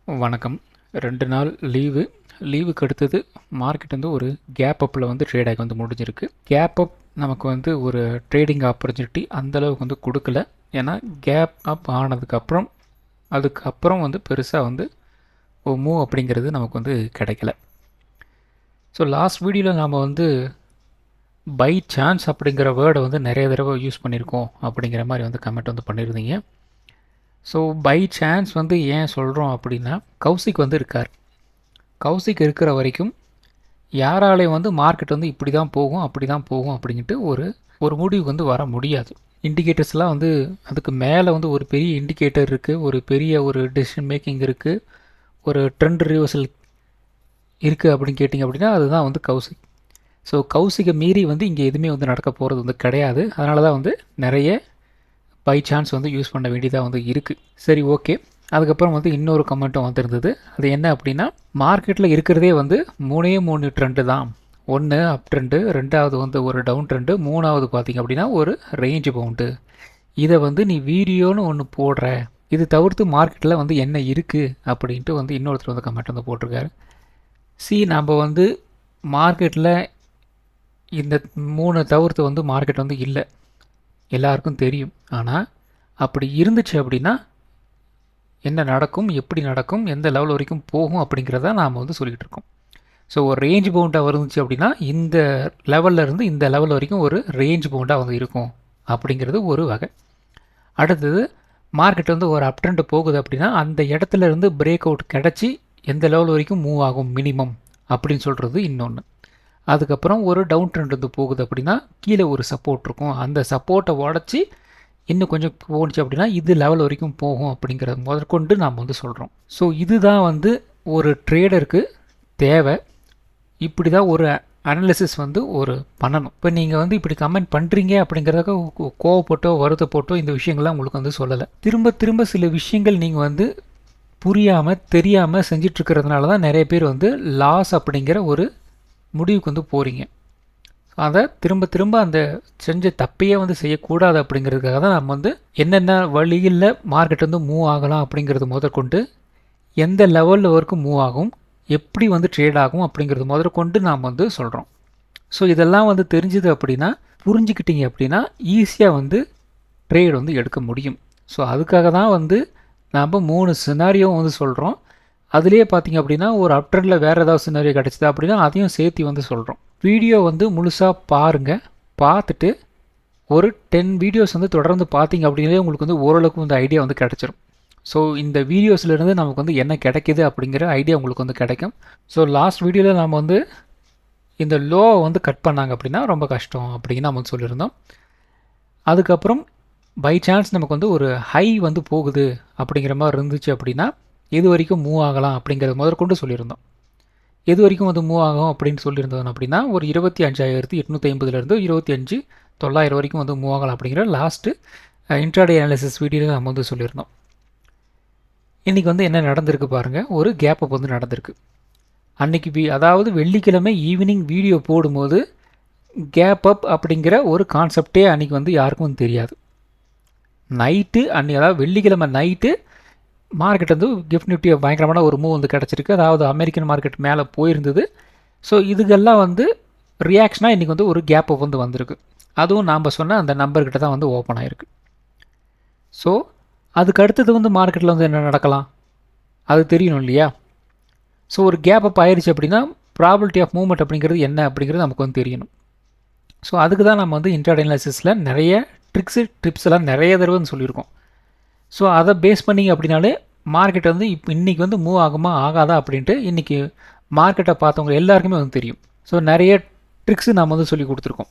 வணக்கம். 2 நாள் லீவுக்கு அடுத்தது மார்க்கெட் வந்து ஒரு கேப் அப்பில் வந்து ட்ரேட் ஆகி வந்து முடிஞ்சிருக்கு. கேப் அப் நமக்கு வந்து ஒரு ட்ரேடிங் ஆப்பர்ச்சுனிட்டி அந்தளவுக்கு வந்து கொடுக்கல. ஏன்னா கேப் அப் அதுக்கப்புறம் வந்து பெருசாக வந்து மூவ் அப்படிங்கிறது நமக்கு வந்து கிடைக்கல. ஸோ லாஸ்ட் வீடியோவில் நாம் வந்து பை சான்ஸ் அப்படிங்கிற வேர்டை வந்து நிறைய தடவை யூஸ் பண்ணியிருக்கோம் அப்படிங்கிற மாதிரி வந்து கமெண்ட் வந்து பண்ணியிருந்தீங்க. ஸோ பை சான்ஸ் வந்து ஏன் சொல்கிறோம் அப்படின்னா, கௌசிக் வந்து இருக்கார். கௌசிக் இருக்கிற வரைக்கும் யாராலையும் வந்து மார்க்கெட் வந்து இப்படி தான் போகும் அப்படி தான் போகும் அப்படின்ட்டு ஒரு முடிவுக்கு வந்து வர முடியாது. இண்டிகேட்டர்ஸ்லாம் வந்து அதுக்கு மேலே வந்து ஒரு பெரிய இண்டிகேட்டர் இருக்குது, ஒரு பெரிய ஒரு டெசிஷன் மேக்கிங் இருக்குது, ஒரு ட்ரெண்ட் ரிவர்சல் இருக்குது அப்படின்னு கேட்டிங்க அப்படின்னா அதுதான் வந்து கௌசிக். ஸோ கௌசிக்கை மீறி வந்து இங்கே எதுவுமே வந்து நடக்க போகிறது வந்து கிடையாது. அதனால தான் வந்து நிறைய பை சான்ஸ் வந்து யூஸ் பண்ண வேண்டியதாக வந்து இருக்குது. சரி, ஓகே. அதுக்கப்புறம் வந்து இன்னொரு கமெண்ட்டும் வந்துருந்தது. அது என்ன அப்படின்னா, மார்க்கெட்டில் இருக்கிறதே வந்து 3 ட்ரெண்டு தான். ஒன்று அப் ட்ரெண்டு, ரெண்டாவது வந்து ஒரு டவுன் ட்ரெண்டு, மூணாவது பார்த்திங்க அப்படின்னா ஒரு ரேஞ்ச் பவுண்டு. இதை வந்து நீ வீடியோன்னு ஒன்று போடுற, இது தவிர்த்து மார்க்கெட்டில் வந்து என்ன இருக்குது அப்படின்ட்டு வந்து இன்னொருத்தர் வந்து கமெண்ட் வந்து போட்டிருக்காரு. நம்ம வந்து மார்க்கெட்டில் இந்த 3 தவிர்த்து வந்து மார்க்கெட் வந்து இல்லை, எல்லாருக்கும் தெரியும். ஆனால் அப்படி இருந்துச்சு அப்படின்னா என்ன நடக்கும், எப்படி நடக்கும், எந்த லெவல் வரைக்கும் போகும் அப்படிங்கிறத நாம் வந்து சொல்லிகிட்டு இருக்கோம். ஸோ ஒரு ரேஞ்ச் பவுண்டாக வருந்துச்சு அப்படின்னா இந்த லெவலில் இருந்து இந்த லெவல் வரைக்கும் ஒரு ரேஞ்ச் பவுண்டாக வந்து இருக்கும் அப்படிங்கிறது ஒரு வகை. அடுத்தது மார்க்கெட் வந்து ஒரு அப் ட்ரெண்ட் போகுது அப்படின்னா அந்த இடத்துல இருந்து பிரேக் அவுட் கிடச்சி எந்த லெவல் வரைக்கும் மூவ் ஆகும் மினிமம் அப்படின்னு சொல்கிறது இன்னொன்று. அதுக்கப்புறம் ஒரு டவுன் ட்ரெண்ட் வந்து போகுது அப்படின்னா கீழே ஒரு சப்போர்ட் இருக்கும், அந்த சப்போர்ட்டை உடச்சி இன்னும் கொஞ்சம் போணுச்சு அப்படின்னா இது லெவல் வரைக்கும் போகும் அப்படிங்கிறத முதற்கொண்டு நாம் வந்து சொல்கிறோம். ஸோ இதுதான் வந்து ஒரு ட்ரேடருக்கு தேவை. இப்படி தான் ஒரு அனாலிசிஸ் வந்து ஒரு பண்ணணும். இப்போ நீங்கள் வந்து இப்படி கமெண்ட் பண்ணுறீங்க அப்படிங்கிறதுக்கு கோவப்பட்டோ வருத்தப்பட்டோ இந்த விஷயங்கள்லாம் உங்களுக்கு வந்து சொல்லலை. திரும்ப திரும்ப சில விஷயங்கள் நீங்கள் வந்து புரியாமல் தெரியாமல் செஞ்சிட்ருக்கிறதுனால தான் நிறைய பேர் வந்து லாஸ் அப்படிங்கிற ஒரு முடிவுக்கு வந்து போகிறீங்க. அதை திரும்ப திரும்ப அந்த செஞ்ச தப்பையே வந்து செய்யக்கூடாது அப்படிங்கிறதுக்காக தான் நம்ம வந்து என்னென்ன வழியில் மார்க்கெட் வந்து மூவ் ஆகலாம் அப்படிங்கிறது முதற்கொண்டு, எந்த லெவலில் வரைக்கும் மூவ் ஆகும், எப்படி வந்து ட்ரேட் ஆகும் அப்படிங்கிறது முதற்கொண்டு நாம் வந்து சொல்கிறோம். ஸோ இதெல்லாம் வந்து தெரிஞ்சுது அப்படின்னா, புரிஞ்சுக்கிட்டீங்க அப்படின்னா ஈஸியாக வந்து ட்ரேட் வந்து எடுக்க முடியும். ஸோ அதுக்காக தான் வந்து நாம் 3 சினாரியோ வந்து சொல்கிறோம். அதுலேயே பார்த்திங்க அப்படின்னா ஒரு அப் ட்ரெண்டில் வேறு ஏதாவது சினாரியோ கிடச்சிது அப்படின்னா அதையும் சேர்த்து வந்து சொல்கிறோம். வீடியோ வந்து முழுசாக பாருங்கள். பார்த்துட்டு ஒரு 10 வீடியோஸ் வந்து தொடர்ந்து பார்த்தீங்க அப்படின்னாலே உங்களுக்கு வந்து ஓரளவுக்கு வந்து ஐடியா வந்து கிடச்சிரும். ஸோ இந்த வீடியோஸ்லேருந்து நமக்கு வந்து என்ன கிடைக்கிது அப்படிங்கிற ஐடியா உங்களுக்கு வந்து கிடைக்கும். ஸோ லாஸ்ட் வீடியோவில் நம்ம வந்து இந்த லோவை வந்து கட் பண்ணாங்க அப்படின்னா ரொம்ப கஷ்டம் அப்படின்னு நம்ம வந்து சொல்லியிருந்தோம். அதுக்கப்புறம் பை சான்ஸ் நமக்கு வந்து ஒரு ஹை வந்து போகுது அப்படிங்கிற மாதிரி இருந்துச்சு அப்படின்னா எது வரைக்கும் மூவ் ஆகலாம் அப்படிங்கிறத முதற்கொண்டு சொல்லியிருந்தோம். எது வரைக்கும் வந்து மூவ் ஆகும் அப்படின்னு சொல்லியிருந்தோம் அப்படின்னா ஒரு 25,850 25,900 வரைக்கும் வந்து மூவ் ஆகலாம் அப்படிங்கிற லாஸ்ட்டு இன்ட்ராடே அனாலிசிஸ் வீடியோவில் நம்ம வந்து சொல்லியிருந்தோம். இன்றைக்கி வந்து என்ன நடந்திருக்கு பாருங்கள், ஒரு கேப் அப் வந்து நடந்திருக்கு. அன்றைக்கி அதாவது வெள்ளிக்கிழமை ஈவினிங் வீடியோ போடும்போது கேப் அப் அப்படிங்கிற ஒரு கான்செப்டே அன்றைக்கி வந்து யாருக்கும் வந்து தெரியாது. நைட்டு அன்றைக்கி அதாவது வெள்ளிக்கிழமை நைட்டு மார்க்கெட் வந்து கிஃப்ட் நிஃப்டி பயங்கரமான ஒரு மூவ் வந்து கிடச்சிருக்கு. அதாவது அமெரிக்கன் மார்க்கெட் மேலே போயிருந்தது. ஸோ இதுக்கெல்லாம் வந்து ரியாக்ஷனாக இன்றைக்கி வந்து ஒரு கேப் அப் வந்து வந்திருக்கு. அதுவும் நாம் சொன்ன அந்த நம்பர்கிட்ட தான் வந்து ஓப்பன் ஆகிருக்கு. ஸோ அதுக்கு அடுத்தது வந்து மார்க்கெட்டில் வந்து என்ன நடக்கலாம் அது தெரியணும் இல்லையா? ஸோ ஒரு கேப் அப் ஆயிடுச்சு அப்படின்னா ப்ராபபிலிட்டி ஆஃப் மூவ்மெண்ட் அப்படிங்கிறது என்ன அப்படிங்கிறது நமக்கு வந்து தெரியணும். ஸோ அதுக்கு தான் நம்ம வந்து இன்ட்ராடே அனாலிசிஸில் நிறைய டிப்ஸ் எல்லாம் நிறைய தடவை சொல்லியிருக்கோம். ஸோ அதை பேஸ் பண்ணிங்க அப்படின்னாலே மார்க்கெட் வந்து இன்றைக்கி வந்து மூவ் ஆகுமா ஆகாதா அப்படின்ட்டு இன்றைக்கி மார்க்கெட்டை பார்த்தவங்க எல்லாருக்குமே வந்து தெரியும். ஸோ நிறைய ட்ரிக்ஸு நாம் வந்து சொல்லி கொடுத்துருக்கோம்.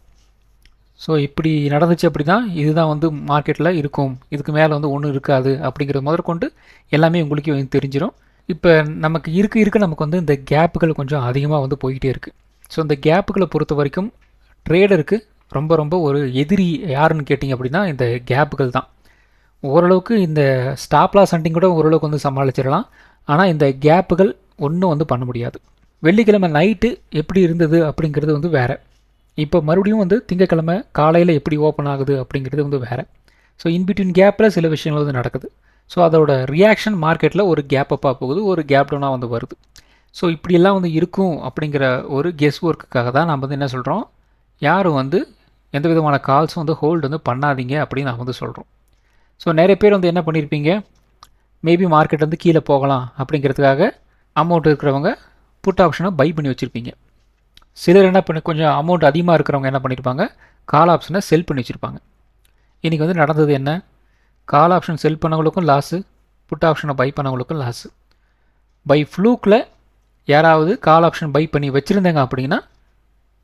ஸோ இப்படி நடந்துச்சு அப்படி தான் இதுதான் வந்து மார்க்கெட்டில் இருக்கும், இதுக்கு மேலே வந்து ஒன்றும் இருக்காது அப்படிங்கிறது முதற்கொண்டு எல்லாமே உங்களுக்கு வந்து தெரிஞ்சிடும். இப்போ நமக்கு இருக்க நமக்கு வந்து இந்த கேப்புகள் கொஞ்சம் அதிகமாக வந்து போய்கிட்டே இருக்குது. ஸோ இந்த கேப்புகளை பொறுத்த வரைக்கும் ட்ரேடருக்கு ரொம்ப ரொம்ப ஒரு எதிரி யாருன்னு கேட்டிங்க அப்படின்னா இந்த கேப்புகள் தான். ஓரளவுக்கு இந்த ஸ்டாப் லாஸ் ஹண்டிங் கூட ஓரளவுக்கு வந்து சமாளிச்சிடலாம். ஆனால் இந்த கேப்புகள் ஒன்றும் வந்து பண்ண முடியாது. வெள்ளிக்கிழமை நைட்டு எப்படி இருந்தது அப்படிங்கிறது வந்து வேறு. இப்போ மறுபடியும் வந்து திங்கக்கிழமை காலையில் எப்படி ஓப்பன் ஆகுது அப்படிங்கிறது வந்து வேறு. ஸோ இன்பிட்வீன் கேப்பில் சில விஷயங்கள் வந்து நடக்குது. ஸோ அதோட ரியாக்ஷன் மார்க்கெட்டில் ஒரு கேப் அப்பாக போகுது, ஒரு கேப் டவுனாக வந்து வருது. ஸோ இப்படியெல்லாம் வந்து இருக்கும் அப்படிங்கிற ஒரு கெஸ் ஒர்க்குக்காக தான் நம்ம வந்து என்ன சொல்கிறோம், யாரும் வந்து எந்த விதமான கால்ஸும் வந்து ஹோல்டு வந்து பண்ணாதீங்க அப்படின்னு நான் வந்து சொல்கிறோம். ஸோ நிறைய பேர் வந்து என்ன பண்ணியிருப்பீங்க, மேபி மார்க்கெட் வந்து கீழே போகலாம் அப்படிங்கிறதுக்காக அமௌண்ட் இருக்கிறவங்க புட் ஆப்ஷனை பை பண்ணி வச்சுருப்பீங்க. சிலர் என்ன பண்ணி கொஞ்சம் அமௌண்ட் அதிகமாக இருக்கிறவங்க என்ன பண்ணியிருப்பாங்க, கால் ஆப்ஷனை செல் பண்ணி வச்சுருப்பாங்க. இன்றைக்கி வந்து நடந்தது என்ன, கால் ஆப்ஷன் செல் பண்ணவங்களுக்கும் லாஸு, புட் ஆப்ஷனை பை பண்ணவங்களுக்கும் லாஸு. பை ஃப்ளூக்கில் யாராவது கால் ஆப்ஷன் பை பண்ணி வச்சுருந்தாங்க அப்படின்னா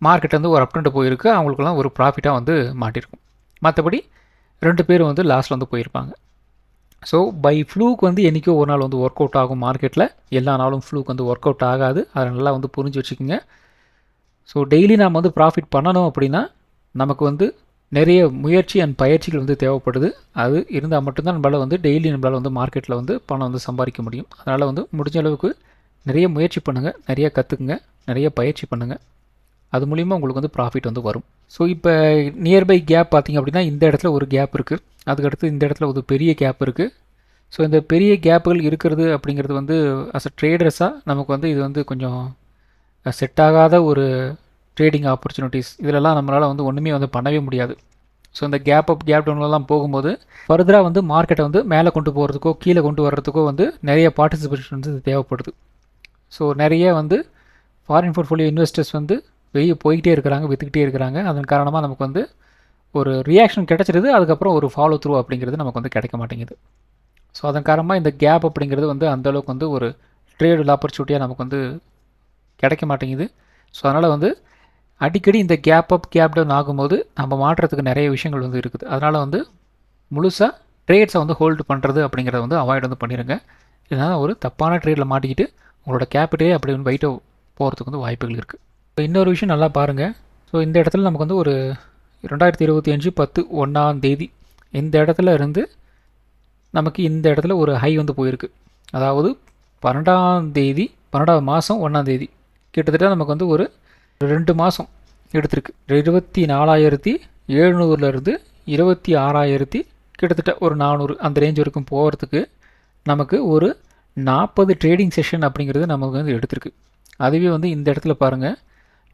மார்க்கெட் வந்து ஒரு அப்டெண்ட் போயிருக்கு, அவங்களுக்குலாம் ஒரு ப்ராஃபிட்டாக வந்து மாட்டிருக்கும். மற்றபடி 2 பேர் வந்து லாஸ்ட்டில் வந்து போயிருப்பாங்க. ஸோ பை ஃப்ளூக் வந்து என்றைக்கோ ஒரு நாள் வந்து ஒர்க் அவுட் ஆகும் மார்க்கெட்டில், எல்லா நாளும் ஃப்ளூக் வந்து ஒர்க் அவுட் ஆகாது, அதை நல்லா வந்து புரிஞ்சு வச்சுக்கோங்க. ஸோ டெய்லி நாம் வந்து ப்ராஃபிட் பண்ணணும் அப்படின்னா நமக்கு வந்து நிறைய முயற்சி அண்ட் பயிற்சிகள் வந்து தேவைப்படுது. அது இருந்தால் மட்டும்தான் நம்மளால் வந்து டெய்லி நம்மளால் வந்து மார்க்கெட்டில் வந்து பணம் வந்து சம்பாதிக்க முடியும். அதனால் வந்து முடிஞ்ச அளவுக்கு நிறைய முயற்சி பண்ணுங்கள், நிறைய கற்றுக்குங்க, நிறைய பயிற்சி பண்ணுங்கள். அது மூலிமா உங்களுக்கு வந்து ப்ராஃபிட் வந்து வரும். ஸோ இப்போ நியர்பை கேப் பார்த்திங்க அப்படின்னா இந்த இடத்துல ஒரு கேப் இருக்குது, அதுக்கடுத்து இந்த இடத்துல ஒரு பெரிய கேப் இருக்குது. ஸோ இந்த பெரிய கேப்புகள் இருக்கிறது அப்படிங்கிறது வந்து அஸ் அ ட்ரேடர்ஸாக நமக்கு வந்து இது வந்து கொஞ்சம் செட் ஆகாத ஒரு ட்ரேடிங் ஆப்பர்ச்சுனிட்டிஸ். இதிலெல்லாம் நம்மளால் வந்து ஒன்றுமே வந்து பண்ணவே முடியாது. ஸோ இந்த கேப் அப் கேப் டவுன்லாம் போகும்போது ஃபர்தராக வந்து மார்க்கெட்டை வந்து மேலே கொண்டு போகிறதுக்கோ கீழே கொண்டு வர்றதுக்கோ வந்து நிறைய பார்ட்டிசிபேஷன் வந்து தேவைப்படுது. ஸோ நிறைய வந்து ஃபாரின் போர்ட்ஃபோலியோ இன்வெஸ்டர்ஸ் வந்து வெளியே போய்கிட்டே இருக்கிறாங்க, விற்றுக்கிட்டே இருக்கிறாங்க. அதன் காரணமாக நமக்கு வந்து ஒரு ரியாக்ஷன் கிடச்சிருது, அதுக்கப்புறம் ஒரு ஃபாலோ த்ரூ அப்படிங்கிறது நமக்கு வந்து கிடைக்க மாட்டேங்குது. ஸோ அதன் காரணமாக இந்த கேப் அப்படிங்கிறது வந்து அந்தளவுக்கு வந்து ஒரு ட்ரேடு ஆப்பர்ச்சுனிட்டியாக நமக்கு வந்து கிடைக்க மாட்டேங்குது. ஸோ அதனால் வந்து அடிக்கடி இந்த கேப் அப் கேப் டவுன் ஆகும்போது நம்ம மாற்றுறதுக்கு நிறைய விஷயங்கள் வந்து இருக்குது. அதனால் வந்து முழுசாக ட்ரேட்ஸை வந்து ஹோல்டு பண்ணுறது அப்படிங்கிறத வந்து அவாய்ட் வந்து பண்ணிடுங்க. இதனால் ஒரு தப்பான ட்ரேடில் மாட்டிக்கிட்டு உங்களோட கேபிட்டலே அப்படி வந்து வெயிட்டை போகிறதுக்கு வந்து வாய்ப்புகள் இருக்குது. இப்போ இன்னொரு விஷயம் நல்லா பாருங்கள். ஸோ இந்த இடத்துல நமக்கு வந்து ஒரு 2025 10/1 இந்த இடத்துல இருந்து நமக்கு இந்த இடத்துல ஒரு ஹை வந்து போயிருக்கு. அதாவது 12 மாதம் 1 கிட்டத்தட்ட நமக்கு வந்து ஒரு 2 மாதம் எடுத்திருக்கு. 24,700லேருந்து 26,000 கிட்டத்தட்ட ஒரு 400 அந்த ரேஞ்ச் வரைக்கும் போகிறதுக்கு நமக்கு ஒரு 40 ட்ரேடிங் செஷன் அப்படிங்கிறது நமக்கு வந்து எடுத்திருக்கு. அதுவே வந்து இந்த இடத்துல பாருங்கள்,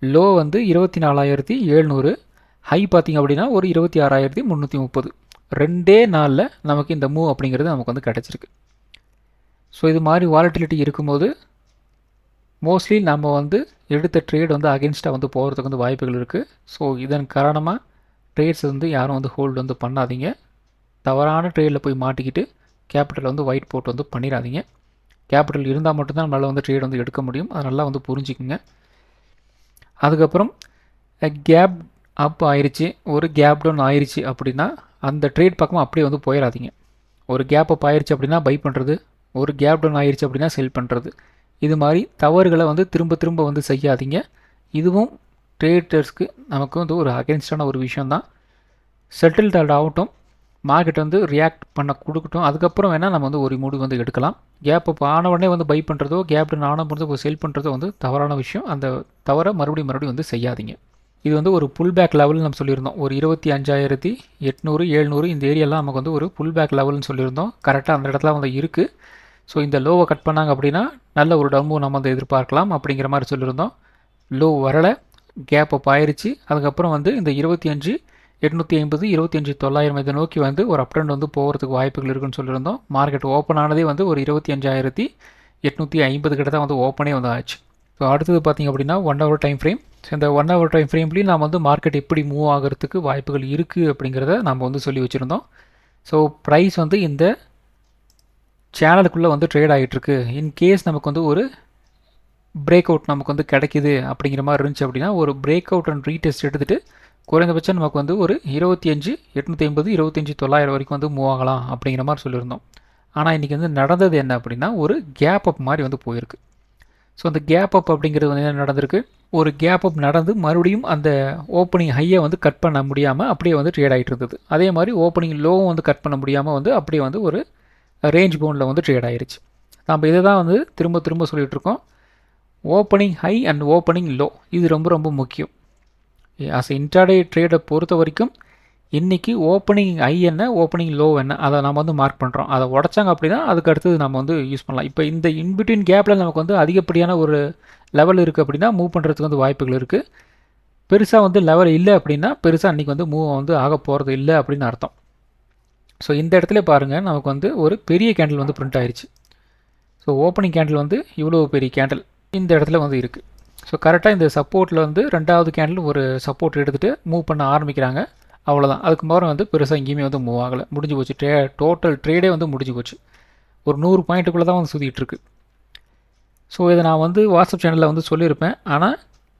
லோ வந்து 24,700, ஹை பார்த்திங்க அப்படின்னா ஒரு 26,330. 2 நாளில் நமக்கு இந்த மூவ் அப்படிங்கிறது நமக்கு வந்து கிடச்சிருக்கு. ஸோ இது மாதிரி வாலட்டிலிட்டி இருக்கும்போது மோஸ்ட்லி நம்ம வந்து எடுத்த ட்ரேட் வந்து அகென்ஸ்டாக வந்து போகிறதுக்கு வந்து வாய்ப்புகள் இருக்குது. ஸோ இதன் காரணமாக ட்ரேட்ஸ் வந்து யாரும் வந்து ஹோல்டு வந்து பண்ணாதீங்க. தவறான ட்ரேடில் போய் மாட்டிக்கிட்டு கேபிட்டல் வந்து ஒயிட் போட்டு வந்து பண்ணிடாதீங்க. கேபிட்டல் இருந்தால் மட்டும்தான் நம்மளால் வந்து ட்ரேட் வந்து எடுக்க முடியும். அதை நல்லா வந்து புரிஞ்சுக்குங்க. அதுக்கப்புறம் கேப் அப் ஆயிடுச்சு, ஒரு கேப் டவுன் ஆயிடுச்சு அப்படின்னா அந்த ட்ரேட் பக்கமாக அப்படியே வந்து போயிடாதீங்க. ஒரு கேப் அப் ஆயிடுச்சு அப்படின்னா பை பண்ணுறது, ஒரு கேப் டவுன் ஆயிடுச்சு அப்படின்னா செல் பண்ணுறது, இது மாதிரி தவறுகளை வந்து திரும்ப திரும்ப வந்து செய்யாதீங்க. இதுவும் ட்ரேடர்ஸ்க்கு நமக்கு வந்து ஒரு அகென்ஸ்டான ஒரு விஷயந்தான். செட்டில்ட் ஆகட்டும், மார்க்கெட் வந்து ரியாக்ட் பண்ண கொடுக்கட்டும், அதுக்கப்புறம் வேணால் நம்ம வந்து ஒரு முடிவு வந்து எடுக்கலாம். கேப் அப் ஆன உடனே வந்து பை பண்ணுறதோ கேப் டவுன் ஆன போது செல் பண்ணுறதோ வந்து தவறான விஷயம். அந்த தவறை மறுபடியும் வந்து செய்யாதீங்க. இது வந்து ஒரு புல் பேக் லெவல்னு நம்ம சொல்லியிருந்தோம். ஒரு 25,800 700 இந்த ஏரியாலாம் நமக்கு வந்து ஒரு புல் பேக் லெவல்னு சொல்லியிருந்தோம். கரெக்டாக அந்த இடத்துல வந்து இருக்குது. ஸோ இந்த லோவை கட் பண்ணாங்க அப்படின்னா நல்ல ஒரு டவுன் நம்ம வந்து எதிர்பார்க்கலாம் அப்படிங்கிற மாதிரி சொல்லியிருந்தோம். லோ வரலை, கேப் அப் ஆயிடுச்சு. அதுக்கப்புறம் வந்து இந்த 25,850 25,900 இதை நோக்கி வந்து ஒரு அப் ட்ரெண்ட் வந்து போகிறதுக்கு வாய்ப்புகள் இருக்குன்னு சொல்லியிருந்தோம். மார்க்கெட் ஓப்பன் ஆனதே வந்து ஒரு 25,850 கிட்ட தான் வந்து ஓப்பனே வந்து ஆச்சு. ஸோ அடுத்தது பார்த்திங்க அப்படின்னா 1 ஹவர் டைம் ஃப்ரேம். ஸோ இந்த 1 ஹவர் டைம் ஃப்ரேம்லேயும் நாம் வந்து மார்க்கெட் எப்படி மூவ் ஆகிறதுக்கு வாய்ப்புகள் இருக்குது அப்படிங்கிறத நம்ம வந்து சொல்லி வச்சுருந்தோம். ஸோ ப்ரைஸ் வந்து இந்த சேனலுக்குள்ளே வந்து ட்ரேட் ஆகிட்டுருக்கு. இன்கேஸ் நமக்கு வந்து ஒரு பிரேக் அவுட் நமக்கு வந்து கிடைக்கிது அப்படிங்கிற மாதிரி இருந்துச்சு அப்படின்னா ஒரு பிரேக் அவுட் அண்ட் ரீடெஸ்ட் எடுத்துகிட்டு குறைந்தபட்சம் நமக்கு வந்து ஒரு 25,850 25,900 வரைக்கும் வந்து மூவ் ஆகலாம் அப்படிங்கிற மாதிரி சொல்லியிருந்தோம். ஆனால் இன்றைக்கி வந்து நடந்தது என்ன அப்படின்னா ஒரு கேப் அப் மாதிரி வந்து போயிருக்கு. ஸோ அந்த கேப் அப் அப்படிங்கிறது வந்து என்ன நடந்திருக்கு, ஒரு கேப் அப் நடந்து மறுபடியும் அந்த ஓப்பனிங் ஹையை வந்து கட் பண்ண முடியாமல் அப்படியே வந்து ட்ரேட் ஆகிட்டு இருந்தது. அதே மாதிரி ஓப்பனிங் லோவும் வந்து கட் பண்ண முடியாமல் வந்து அப்படியே வந்து ஒரு ரேஞ்ச் பவுண்டில் வந்து ட்ரேட் ஆகிருச்சு. நம்ம இதை தான் வந்து திரும்ப திரும்ப சொல்லிகிட்ருக்கோம். Opening high and opening low இது ரொம்ப ரொம்ப முக்கியம். ஆஸ் இன்ட்ராடே ட்ரேடை பொறுத்த வரைக்கும் இன்றைக்கி ஓப்பனிங் ஐ என்ன ஓப்பனிங் லோ என்ன அதை நம்ம வந்து மார்க் பண்ணுறோம். அதை உடச்சாங்க அப்படின்னா அதுக்கு அடுத்தது நம்ம வந்து யூஸ் பண்ணலாம். இப்போ இந்த இன்பிட்வீன் கேப்பில் நமக்கு வந்து அதிகப்படியான ஒரு லெவல் இருக்குது அப்படின்னா மூவ் பண்ணுறதுக்கு வந்து வாய்ப்புகள் இருக்குது. பெருசாக வந்து லெவல் இல்லை அப்படின்னா பெருசாக அன்றைக்கி வந்து மூவ் வந்து ஆக போகிறது இல்லை அப்படின்னு அர்த்தம். ஸோ இந்த இடத்துல பாருங்கள், நமக்கு வந்து ஒரு பெரிய கேண்டில் வந்து பிரிண்ட் ஆயிடுச்சு. ஸோ ஓப்பனிங் கேண்டில் வந்து இவ்வளோ பெரிய கேண்டில் இந்த இடத்துல வந்து இருக்குது. ஸோ கரெக்டாக இந்த சப்போர்ட்டில் வந்து ரெண்டாவது கேண்டில் ஒரு சப்போர்ட் எடுத்துகிட்டு மூவ் பண்ண ஆரம்பிக்கிறாங்க. அவ்வளோதான். அதுக்கு மேலே வந்து பெருசாக எங்கேயுமே வந்து மூவ் ஆகலை. முடிஞ்சு போச்சு. டோட்டல் ட்ரேடே வந்து முடிஞ்சு போச்சு. ஒரு 100 பாயிண்ட்டுக்குள்ளே தான் வந்து சுற்றிட்டு இருக்கு. ஸோ இதை நான் வந்து வாட்ஸ்அப் சேனலில் வந்து சொல்லியிருப்பேன். ஆனால்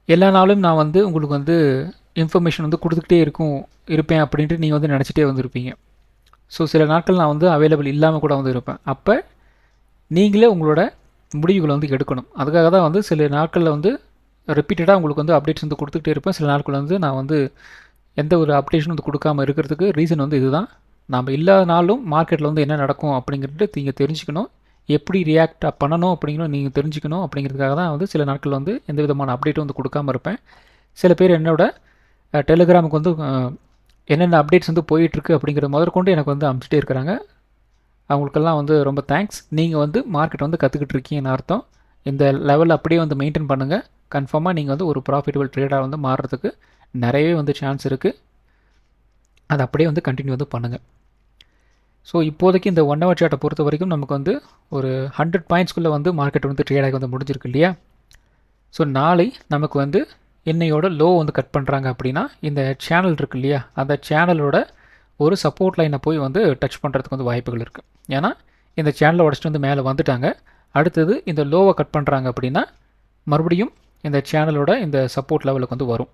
எல்லா நாளும் நான் வந்து உங்களுக்கு வந்து இன்ஃபர்மேஷன் வந்து கொடுத்துக்கிட்டே இருப்பேன் அப்படின்ட்டு நீங்கள் வந்து நினச்சிட்டே வந்துருப்பீங்க. ஸோ சில நாட்கள் நான் வந்து அவைலபிள் இல்லாமல் கூட வந்து இருப்பேன். அப்போ நீங்களே உங்களோட முடிவுகளை வந்து எடுக்கணும். அதுக்காக தான் வந்து சில நாட்களில் வந்து ரிப்பீட்டடாக உங்களுக்கு வந்து அப்டேட்ஸ் வந்து கொடுத்துக்கிட்டே இருப்பேன். சில நாட்கள் வந்து நான் வந்து எந்த ஒரு அப்டேஷன் வந்து கொடுக்காமல் இருக்கிறதுக்கு ரீசன் வந்து இதுதான். நம்ம இல்லாத நாளும் மார்க்கெட்டில் வந்து என்ன நடக்கும் அப்படிங்கிறது நீங்கள் தெரிஞ்சுக்கணும். எப்படி ரியாக்ட் பண்ணணும் அப்படிங்கிறத நீங்கள் தெரிஞ்சுக்கணும். அப்படிங்கிறதுக்காக தான் வந்து சில நாட்கள் வந்து எந்த விதமான அப்டேட்டும் வந்து கொடுக்காமல் இருப்பேன். சில பேர் என்னோட டெலிகிராமுக்கு வந்து என்னென்ன அப்டேட்ஸ் வந்து போயிட்டுருக்கு அப்படிங்கிற முதற்கொண்டு எனக்கு வந்து அனுப்பிச்சிட்டே இருக்கிறாங்க. அவங்களுக்கெல்லாம் வந்து ரொம்ப தேங்க்ஸ். நீங்கள் வந்து மார்க்கெட் வந்து கற்றுக்கிட்டு இருக்கீங்கன்னு அர்த்தம். இந்த லெவலில் அப்படியே வந்து மெயின்டைன் பண்ணுங்கள். கன்ஃபார்மாக நீங்கள் வந்து ஒரு ப்ராஃபிட்டபிள் ட்ரேடாக வந்து மாறுறதுக்கு நிறையவே வந்து சான்ஸ் இருக்குது. அதை அப்படியே வந்து கண்டினியூ வந்து பண்ணுங்கள். ஸோ இப்போதைக்கு இந்த 1 ஹவர் சார்ட்டை பொறுத்த வரைக்கும் நமக்கு வந்து ஒரு 100 பாயிண்ட்ஸ்குள்ளே வந்து மார்க்கெட் வந்து ட்ரேடாக வந்து முடிஞ்சிருக்கு இல்லையா? ஸோ நாளை நமக்கு வந்து என்னையோட லோ வந்து கட் பண்ணுறாங்க அப்படின்னா இந்த சேனல் இருக்குது இல்லையா, அந்த சேனலோட ஒரு சப்போர்ட் லைனை போய் வந்து டச் பண்ணுறதுக்கு வந்து வாய்ப்புகள் இருக்குது. ஏன்னா இந்த சேனலை உடச்சிட்டு வந்து மேலே வந்துட்டாங்க. அடுத்தது இந்த லோவை கட் பண்ணுறாங்க அப்படின்னா மறுபடியும் இந்த சேனலோட இந்த சப்போர்ட் லெவலுக்கு வந்து வரும்.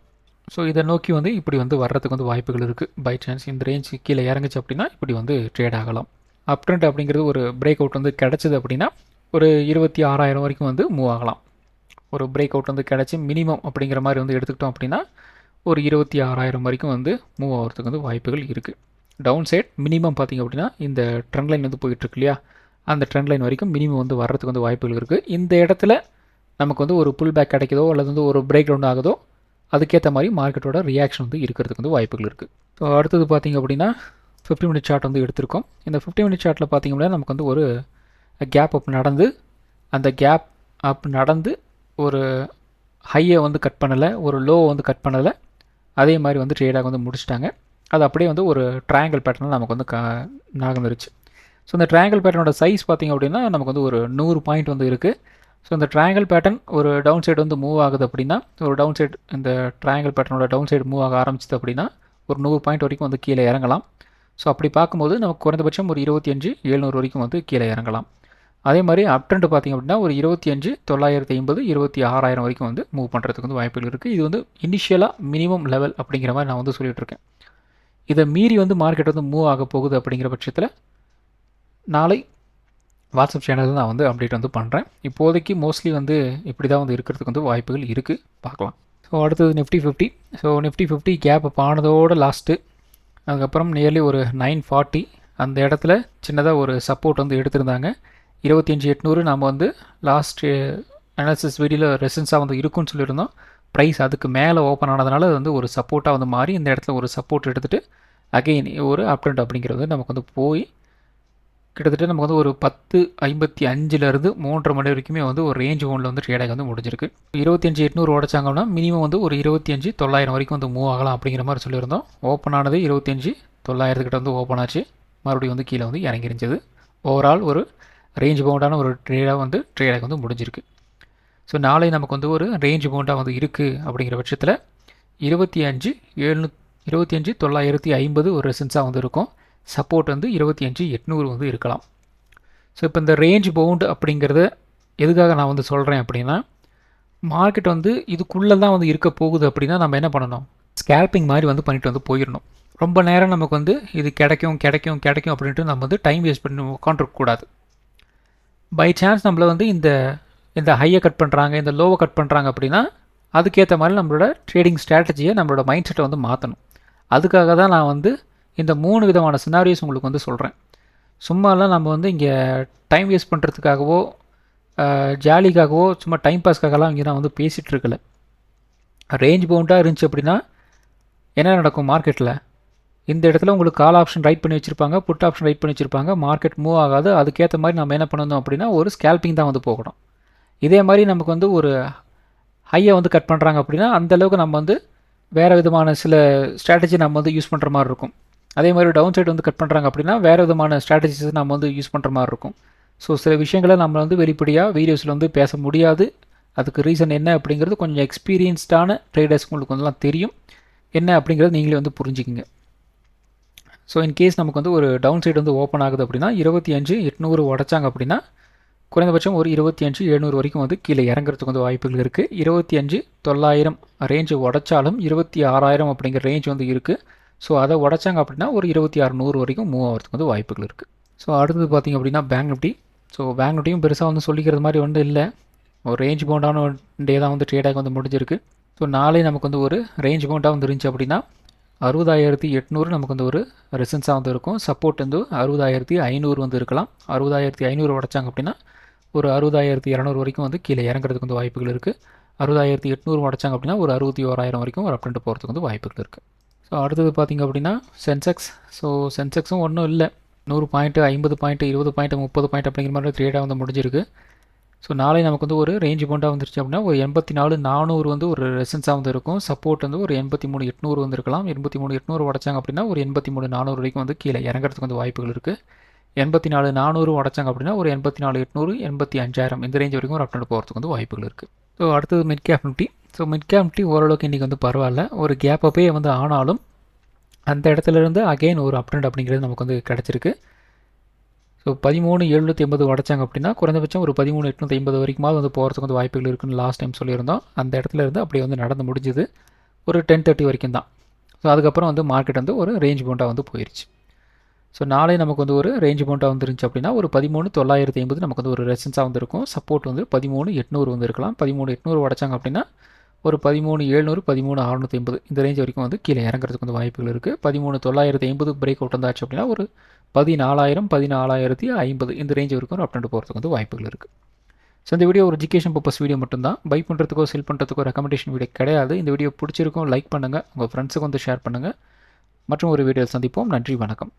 ஸோ இதை நோக்கி வந்து இப்படி வந்து வர்றதுக்கு வந்து வாய்ப்புகள் இருக்குது. பை சான்ஸ் இந்த ரேஞ்ச் கீழே இறங்குச்சு அப்படின்னா இப்படி வந்து ட்ரேட் ஆகலாம். அப் ட்ரெண்ட் அப்படிங்கிறது ஒரு பிரேக் அவுட் வந்து கிடச்சிது அப்படின்னா ஒரு 26,000 வரைக்கும் வந்து மூவ் ஆகலாம். ஒரு பிரேக் அவுட் வந்து கிடச்சி மினிமம் அப்படிங்கிற மாதிரி வந்து எடுத்துக்கிட்டோம் அப்படின்னா ஒரு 26,000 வரைக்கும் வந்து மூவ் ஆகிறதுக்கு வந்து வாய்ப்புகள் இருக்குது. டவுன் சைட் மினிமம் பார்த்திங்க அப்படின்னா இந்த ட்ரெண்ட் லைன் வந்து போயிட்டுருக்கு இல்லையா, அந்த ட்ரெண்ட் லைன் வரைக்கும் மினிமம் வந்து வர்றதுக்கு வந்து வாய்ப்புகள் இருக்குது. இந்த இடத்துல நமக்கு வந்து ஒரு புல் பேக் கிடைக்குதோ அல்லது வந்து ஒரு பிரேக் டவுன் ஆகுதோ அதுக்கேற்ற மாதிரி மார்க்கெட்டோட ரியாக்ஷன் வந்து இருக்கிறதுக்கு வந்து வாய்ப்புகள் இருக்குது. ஸோ அடுத்தது பார்த்திங்க அப்படின்னா 50 மினிட் சார்ட் வந்து எடுத்திருக்கோம். இந்த 50 மினிட் சார்ட்டில் பார்த்திங்க அப்படின்னா நமக்கு வந்து ஒரு கேப் அப் நடந்து அந்த கேப் அப் நடந்து ஒரு ஹையை வந்து கட் பண்ணலை, ஒரு லோ வந்து கட் பண்ணலை, அதே மாதிரி வந்து ட்ரேடாக வந்து முடிச்சிட்டாங்க. அது அப்படியே வந்து ஒரு ட்ரையாங்கிள் பேட்டர்னில் நமக்கு வந்து நகர்ந்துருச்சு. ஸோ இந்த ட்ரையாங்கிள் பேட்டர்னோட சைஸ் பார்த்திங்க அப்படின்னா நமக்கு வந்து ஒரு 100 பாயிண்ட் வந்து இருக்குது. ஸோ இந்த ட்ரையாங்கிள் பேட்டர்ன் ஒரு டவுன் சைடு வந்து மூவ் ஆகுது அப்படின்னா ஒரு டவுன் சைடு இந்த ட்ரையாங்கிள் பேட்டர்னோட டவுன் சைடு மூவ் ஆக ஆரம்பிச்சிது அப்படின்னா ஒரு 100 பாயிண்ட் வரைக்கும் வந்து கீழே இறங்கலாம். ஸோ அப்படி பார்க்கும்போது நமக்கு குறைந்தபட்சம் ஒரு 25,700 வரைக்கும் வந்து கீழே இறங்கலாம். அதே மாதிரி அப் ட்ரெண்ட் பார்த்திங்க அப்படின்னா ஒரு 25,950 26,000 வரைக்கும் வந்து மூவ் பண்ணுறதுக்கு வந்து வாய்ப்புகள் இருக்குது. இது வந்து இனிஷியலாக மினிமம் லெவல் அப்படிங்கிற மாதிரி நான் வந்து சொல்லிகிட்டு இருக்கேன். இதை மீறி வந்து மார்க்கெட் வந்து மூவ் ஆக போகுது அப்படிங்கிற பட்சத்தில் நாளை வாட்ஸ்அப் சேனலில் நான் வந்து அப்டேட் வந்து பண்ணுறேன். இப்போதைக்கு மோஸ்ட்லி வந்து இப்படி தான் வந்து இருக்கிறதுக்கு வந்து வாய்ப்புகள் இருக்குது. பார்க்கலாம். ஸோ அடுத்தது Nifty 50. So Nifty 50 gap up ஆனதோட லாஸ்ட்டு, அதுக்கப்புறம் நியர்லி ஒரு 940 அந்த இடத்துல சின்னதாக ஒரு சப்போர்ட் வந்து எடுத்திருந்தாங்க. 25,800 நம்ம வந்து லாஸ்ட் அனாலிசிஸ் வீடியோவில் ரெசன்ஸாக வந்து இருக்குன்னு சொல்லியிருந்தோம். ப்ரைஸ் அதுக்கு மேலே ஓப்பன் ஆனதுனால அது வந்து ஒரு சப்போர்ட்டாக வந்து மாறி இந்த இடத்துல ஒரு சப்போர்ட் எடுத்துகிட்டு அகெயின் ஒரு அப் ட்ரெண்ட் அப்படிங்கிறது நமக்கு வந்து போய் கிட்டத்தட்ட நமக்கு வந்து ஒரு 10:55 3:30 மணி வரைக்குமே வந்து ஒரு ரேஞ்ச் ஒன்றில் வந்து ட்ரேடாக வந்து முடிஞ்சிருக்கு. 25,800 உடச்சாங்கன்னா மினிமம் வந்து ஒரு 25,900 வரைக்கும் வந்து மூவ் ஆகலாம் அப்படிங்கிற மாதிரி சொல்லியிருந்தோம். ஓப்பன் ஆனது 25,900 கிட்ட வந்து ஓப்பன் ஆச்சு. மறுபடியும் வந்து கீழே வந்து இறங்கிருந்தது. ஓவரால் ஒரு ரேஞ்ச் பவுண்டான ஒரு ட்ரேடாக வந்து முடிஞ்சிருக்கு. ஸோ நாளை நமக்கு வந்து ஒரு ரேஞ்ச் பவுண்டாக வந்து இருக்குது அப்படிங்கிற பட்சத்தில் 25,950 ஒரு ரெசன்ஸாக வந்து இருக்கும். சப்போர்ட் வந்து 25,800 வந்து இருக்கலாம். ஸோ இப்போ இந்த ரேஞ்ச் பவுண்ட் அப்படிங்கிறத எதுக்காக நான் வந்து சொல்கிறேன் அப்படின்னா, மார்க்கெட் வந்து இதுக்குள்ளே தான் வந்து இருக்க போகுது அப்படின்னா நம்ம என்ன பண்ணணும், ஸ்கேல்பிங் மாதிரி வந்து பண்ணிட்டு வந்து போயிடணும். ரொம்ப நேரம் நமக்கு வந்து இது கிடைக்கும் கிடைக்கும் கிடைக்கும் அப்படின்ட்டு நம்ம வந்து டைம் வேஸ்ட் பண்ணி உட்காந்துருக்கக்கூடாது. பை சான்ஸ் நம்மளை வந்து இந்த ஹையை கட் பண்ணுறாங்க, இந்த லோவை கட் பண்ணுறாங்க அப்படின்னா அதுக்கேற்ற மாதிரி நம்மளோட ட்ரேடிங் ஸ்ட்ராட்டஜியை நம்மளோட மைண்ட் செட்டை வந்து மாற்றணும். அதுக்காக தான் நான் வந்து இந்த 3 விதமான சினாரியோஸ் உங்களுக்கு வந்து சொல்கிறேன். சும்மாலாம் நம்ம வந்து இங்கே டைம் வேஸ்ட் பண்ணுறதுக்காகவோ ஜாலிக்காகவோ சும்மா டைம் பாஸ்க்காகலாம் இங்கே நான் வந்து பேசிகிட்டு இருக்கல. ரேஞ்ச் பவுண்டாக இருந்துச்சு அப்படின்னா என்ன நடக்கும் மார்க்கெட்டில், இந்த இடத்துல உங்களுக்கு கால் ஆப்ஷன் ரைட் பண்ணி வச்சுருப்பாங்க, புட் ஆப்ஷன் ரைட் பண்ணி வச்சுருப்பாங்க. மார்க்கெட் மூவ் ஆகாது. அதுக்கேற்ற மாதிரி நம்ம என்ன பண்ணணும் அப்படின்னா ஒரு ஸ்கேல்பிங் தான் வந்து போகணும். இதே மாதிரி நமக்கு வந்து ஒரு ஹையை வந்து கட் பண்ணுறாங்க அப்படின்னா அந்தளவுக்கு நம்ம வந்து வேறு விதமான சில ஸ்ட்ராட்டஜி நம்ம வந்து யூஸ் பண்ணுற மாதிரி இருக்கும். அதே மாதிரி டவுன் சைடு வந்து கட் பண்ணுறாங்க அப்படின்னா வேறு விதமான ஸ்ட்ராட்டஜிஸ் நம்ம வந்து யூஸ் பண்ணுற மாதிரி இருக்கும். ஸோ சில விஷயங்களை நம்ம வந்து வெளிப்படையாக வீடியோஸில் வந்து பேச முடியாது. அதுக்கு ரீசன் என்ன அப்படிங்கிறது கொஞ்சம் எக்ஸ்பீரியன்ஸ்டான ட்ரேடர்ஸ்க்கு உங்களுக்கு வந்துலாம் தெரியும் என்ன அப்படிங்கிறது நீங்களே வந்து புரிஞ்சுக்கிங்க. ஸோ இன்கேஸ் நமக்கு வந்து ஒரு டவுன் சைடு வந்து ஓப்பன் ஆகுது அப்படின்னா 25,800 உடச்சாங்க அப்படின்னா குறைந்தபட்சம் ஒரு 25,700 வரைக்கும் வந்து கீழே இறங்குறதுக்கு வந்து வாய்ப்புகள் இருக்குது. 25,900 ரேஞ்சு உடச்சாலும் 26,000 அப்படிங்கிற ரேஞ்ச் வந்து இருக்குது. ஸோ அதை உடச்சாங்க அப்படின்னா ஒரு 26,100 வரைக்கும் மூவ் ஆகிறதுக்கு வந்து வாய்ப்புகள் இருக்குது. ஸோ அடுத்தது பார்த்திங்க அப்படின்னா பேங்க் நிஃப்டி. ஸோ பேங்க் நிஃப்டியும் பெருசாக வந்து சொல்லிக்கிறது மாதிரி ஒன்றும் இல்லை. ஒரு ரேஞ்ச் பவுண்டான டே தான் வந்து ட்ரேடாக வந்து முடிஞ்சிருக்கு. ஸோ நாளை நமக்கு வந்து ஒரு ரேஞ்ச் பவுண்டாக வந்து இருந்துச்சு அப்படின்னா 60,800 நமக்கு வந்து ஒரு ரெசன்ஸாக வந்து இருக்கும். சப்போர்ட் வந்து 60,500 வந்து இருக்கலாம். 60,500 உடச்சாங்க அப்படின்னா ஒரு 60,200 வரைக்கும் வந்து கீழே இறங்குறதுக்கு வந்து வாய்ப்புகள் இருக்குது. 60,800 உடச்சாங்க அப்படின்னா ஒரு 61,000 வரைக்கும் ஒரு அப்டெண்ட் போகிறதுக்கு வந்து வாய்ப்புகள் இருக்குது. ஸோ அடுத்தது பார்த்திங்க அப்படின்னா சென்செக்ஸ். ஸோ சென்செக்ஸும் ஒன்றும் இல்லை, 100 பாயிண்ட்டு 50 பாயிண்ட்டு 20 பாயிண்ட்டு 30 பாயிண்ட் அப்படிங்கிற மாதிரி ட்ரேடாக வந்து முடிஞ்சிருக்கு. ஸோ நாளை நமக்கு வந்து ஒரு ரேஞ்ச் பவுண்டாக வந்துருச்சு அப்படின்னா ஒரு 84,400 வந்து ஒரு ரெசன்ஸாக வந்து இருக்கும். சப்போர்ட் வந்து ஒரு 83,800 வந்து இருக்கலாம். 83,800 உடச்சாங்க அப்படின்னா ஒரு 83,400 வரைக்கும் வந்து கீழே இறங்குறதுக்கு வந்து வாய்ப்புகள் இருக்குது. 84,400 உடச்சாங்க அப்படின்னா ஒரு 84,800 85,000 இந்த ரேஞ்ச் வரைக்கும் ஒரு அப்டெண்ட் போகிறதுக்கு வந்து வாய்ப்புகள் இருக்குது. ஸோ அடுத்தது mid cap Nifty. So mid cap Nifty ஓரளவுக்கு இன்றைக்கி வந்து பரவாயில்ல, ஒரு கேப் அப்பே வந்து ஆனாலும் அந்த இடத்துலேருந்து அகெயின் ஒரு அப்டெண்ட் அப்படிங்கிறது நமக்கு வந்து கிடச்சிருக்கு. ஸோ 13,780 உடச்சாங்க அப்படின்னா குறைந்தபட்சம் ஒரு 13,850 வரைக்குமாவது வந்து போகிறதுக்கு வந்து வாய்ப்புகள் இருக்குன்னு லாஸ்ட் டைம் சொல்லியிருந்தோம். அந்த இடத்துல இருந்து அப்படியே வந்து நடந்து முடிஞ்சுது ஒரு 10:30 வரைக்கும் தான். ஸோ அதுக்கப்புறம் வந்து மார்க்கெட் வந்து ஒரு ரேஞ்ச் பவுண்டாக வந்து போயிடுச்சு. ஸோ நாளை நமக்கு வந்து ஒரு ரேஞ்ச் பவுண்டாக வந்துருந்துச்சு அப்படின்னா ஒரு 13,950 நமக்கு வந்து ஒரு ரெசன்ஸாக வந்து இருக்கும். சப்போர்ட் வந்து 13,800 வந்து இருக்கலாம். 13,800 உடச்சாங்க அப்படின்னா ஒரு 13,700 13,650 இந்த ரேஞ்ச் வரைக்கும் வந்து கீழே இறங்குறதுக்கு வந்து வாய்ப்புகள் இருக்குது. 13,950 பிரேக் அவுட் வந்தாச்சு அப்படின்னா ஒரு 14,000 14,050 இந்த ரேஞ்ச் வரைக்கும் ஒரு அப்டெண்ட் போகிறதுக்கு வந்து வாய்ப்புகள் இருக்குது. ஸோ இந்த வீடியோ ஒரு எஜுகேஷன் பர்பஸ் வீடியோ மட்டும்தான். பை பண்ணுறதுக்கோ செல் பண்ணுறதுக்கோ ரெக்கமெண்டேஷன் வீடியோ கிடையாது. இந்த வீடியோ பிடிச்சிருக்கும் லைக் பண்ணுங்கள், உங்கள் ஃப்ரெண்ட்ஸுக்கு வந்து ஷேர் பண்ணுங்கள். மற்றும் ஒரு வீடியோ சந்திப்போம். நன்றி, வணக்கம்.